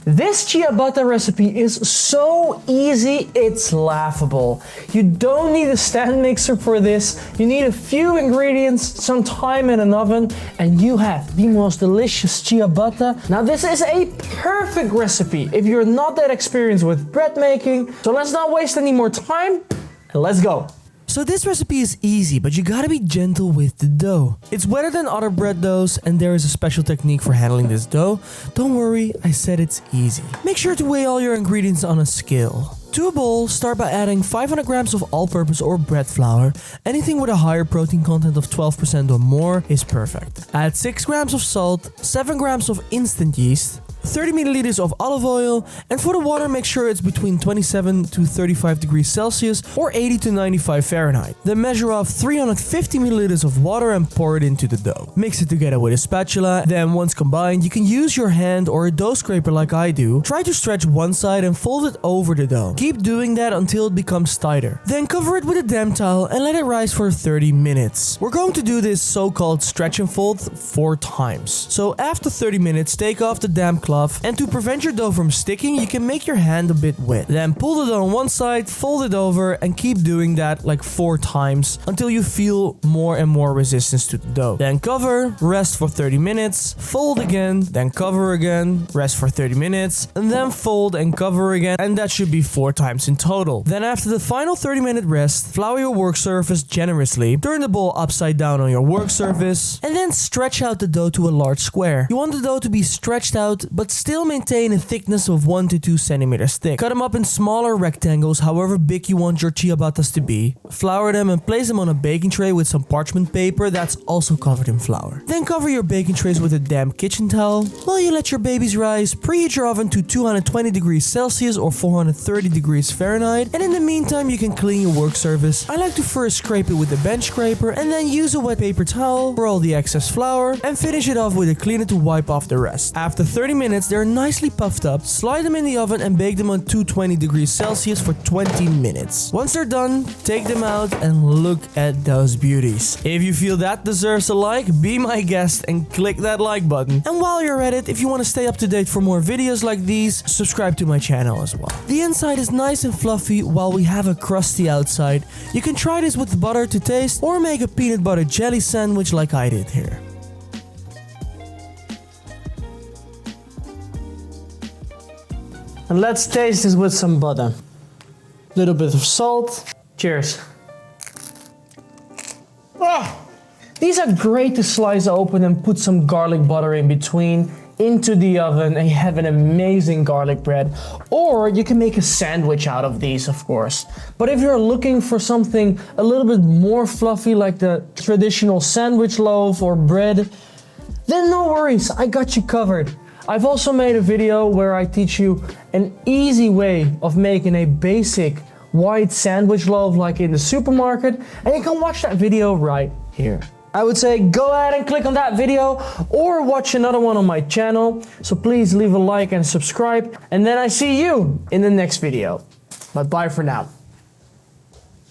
This ciabatta recipe is so easy, it's laughable. You don't need a stand mixer for this. You need a few ingredients, some time in an oven, and you have the most delicious ciabatta. Now this is a perfect recipe if you're not that experienced with bread making. So let's not waste any more time and let's go. So this recipe is easy, but you gotta be gentle with the dough. It's wetter than other bread doughs, and there is a special technique for handling this dough. Don't worry, I said it's easy. Make sure to weigh all your ingredients on a scale. To a bowl, start by adding 500 grams of all-purpose or bread flour. Anything with a higher protein content of 12% or more is perfect. Add 6 grams of salt, 7 grams of instant yeast, 30 milliliters of olive oil, and for the water make sure it's between 27 to 35 degrees Celsius or 80 to 95 Fahrenheit. Then measure off 350 milliliters of water and pour it into the dough. Mix it together with a spatula, then once combined you can use your hand or a dough scraper like I do. Try to stretch one side and fold it over the dough. Keep doing that until it becomes tighter. Then cover it with a damp towel and let it rise for 30 minutes. We're going to do this so-called stretch and fold 4 times. So after 30 minutes, take off the damp cloth, and to prevent your dough from sticking, you can make your hand a bit wet. Then pull the dough on one side, fold it over, and keep doing that like 4 times until you feel more and more resistance to the dough. Then cover, rest for 30 minutes, fold again, then cover again, rest for 30 minutes, and then fold and cover again, and that should be 4 times in total. Then after the final 30-minute rest, flour your work surface generously, turn the bowl upside down on your work surface, and then stretch out the dough to a large square. You want the dough to be stretched out, but still maintain a thickness of 1 to 2 centimeters thick. Cut them up in smaller rectangles, however big you want your ciabattas to be. Flour them and place them on a baking tray with some parchment paper that's also covered in flour. Then cover your baking trays with a damp kitchen towel. While you let your babies rise, preheat your oven to 220 degrees Celsius or 430 degrees Fahrenheit, and in the meantime you can clean your work surface. I like to first scrape it with a bench scraper and then use a wet paper towel for all the excess flour and finish it off with a cleaner to wipe off the rest. After 30 minutes they're nicely puffed up, slide them in the oven and bake them on 220 degrees Celsius for 20 minutes. Once they're done, take them out and look at those beauties. If you feel that deserves a like, be my guest and click that like button. And while you're at it, if you want to stay up to date for more videos like these, subscribe to my channel as well. The inside is nice and fluffy while we have a crusty outside. You can try this with butter to taste or make a peanut butter jelly sandwich like I did here. And let's taste this with some butter. Little bit of salt. Cheers. Oh, these are great to slice open and put some garlic butter in between into the oven and you have an amazing garlic bread. Or you can make a sandwich out of these, of course. But if you're looking for something a little bit more fluffy like the traditional sandwich loaf or bread, then no worries, I got you covered. I've also made a video where I teach you an easy way of making a basic white sandwich loaf like in the supermarket, and you can watch that video right here. I would say go ahead and click on that video or watch another one on my channel. So please leave a like and subscribe, and then I see you in the next video. But bye for now.